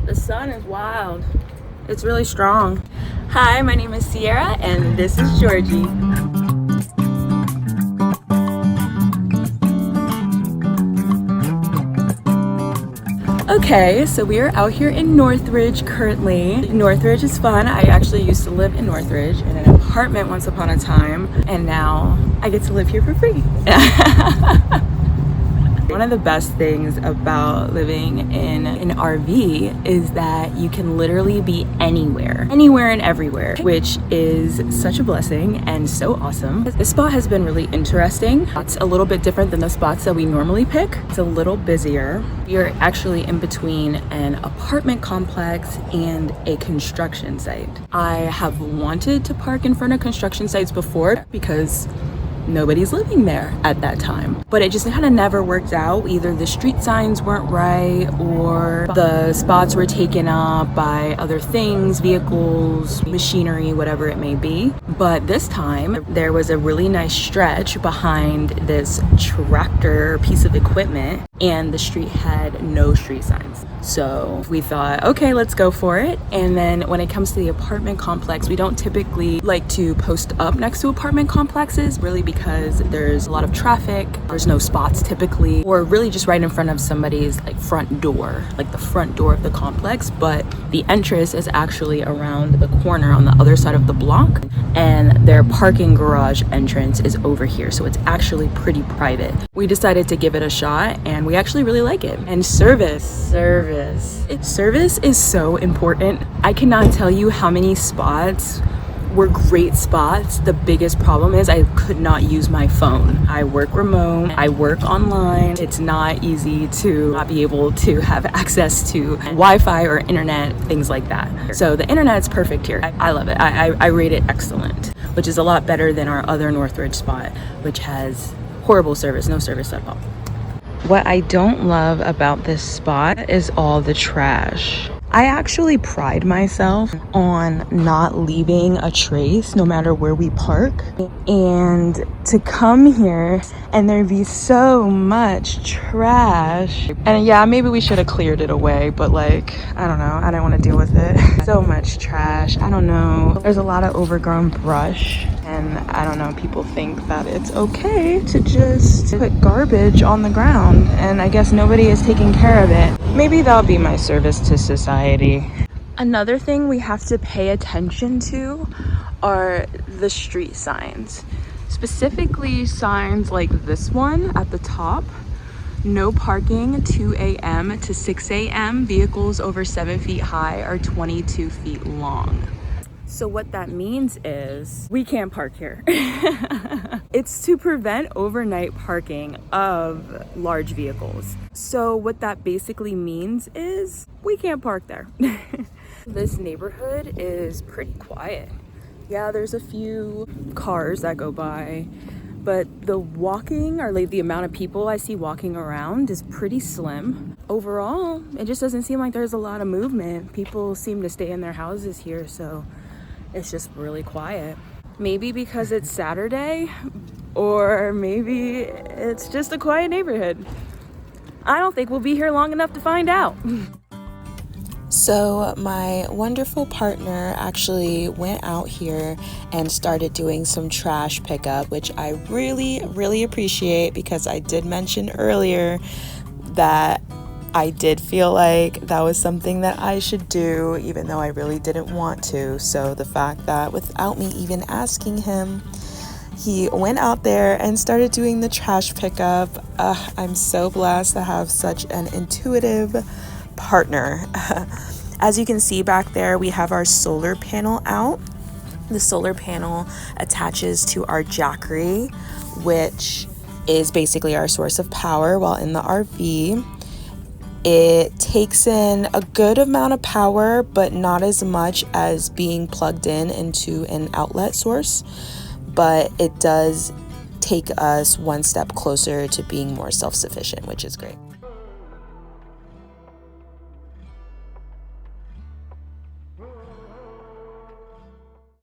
The sun is wild. It's really strong. Hi, my name is Sierra and this is Georgie. Okay, so we are out here in Northridge currently. Northridge is fun. I actually used to live in Northridge in an apartment once upon a time, and now I get to live here for free. One of the best things about living in an RV is that you can literally be anywhere and everywhere, which is such a blessing and so awesome. This spot has been really interesting. It's a little bit different than the spots that we normally pick. It's a little busier. We are actually in between an apartment complex and a construction site. I have wanted to park in front of construction sites before because nobody's living there at that time, but it just kind of never worked out. Either the street signs weren't right or the spots were taken up by other things, vehicles, machinery, whatever it may be. But this time there was a really nice stretch behind this tractor piece of equipment and the street had no street signs. So we thought, okay, let's go for it. And then when it comes to the apartment complex, we don't typically like to post up next to apartment complexes, really because there's a lot of traffic, there's no spots typically, or really just right in front of somebody's like front door, like the front door of the complex. But the entrance is actually around the corner on the other side of the block, and their parking garage entrance is over here. So it's actually pretty private. We decided to give it a shot and we actually really like it. And service is so important. I cannot tell you how many spots were great spots. The biggest problem is I could not use my phone. I work remote, I work online. It's not easy to not be able to have access to Wi-Fi or internet, things like that. So the internet's perfect here. I love it. I rate it excellent, which is a lot better than our other Northridge spot, which has horrible service, no service at all. What I don't love about this spot is all the trash. I actually pride myself on not leaving a trace no matter where we park, and to come here and there be so much trash, and yeah, maybe we should have cleared it away, but like, I don't know, I don't want to deal with it. So much trash, I don't know, there's a lot of overgrown brush, and I don't know, people think that it's okay to just put garbage on the ground, and I guess nobody is taking care of it. Maybe that'll be my service to society. Another thing we have to pay attention to are the street signs. Specifically signs like this one at the top. No parking 2 a.m. to 6 a.m. Vehicles over 7 feet high are 22 feet long. So what that means is we can't park here. It's to prevent overnight parking of large vehicles. So what that basically means is we can't park there. This neighborhood is pretty quiet. Yeah, there's a few cars that go by, but the walking, or like the amount of people I see walking around, is pretty slim. Overall, it just doesn't seem like there's a lot of movement. People seem to stay in their houses here, so it's just really quiet. Maybe because it's Saturday, or maybe it's just a quiet neighborhood. I don't think we'll be here long enough to find out. So my wonderful partner actually went out here and started doing some trash pickup, which I really appreciate, because I did mention earlier that I did feel like that was something that I should do, even though I really didn't want to. So the fact that without me even asking him, he went out there and started doing the trash pickup. I'm so blessed to have such an intuitive partner. As you can see back there, we have our solar panel out. The solar panel attaches to our Jackery, which is basically our source of power while in the RV. It takes in a good amount of power, but not as much as being plugged in into an outlet source. But it does take us one step closer to being more self-sufficient, which is great.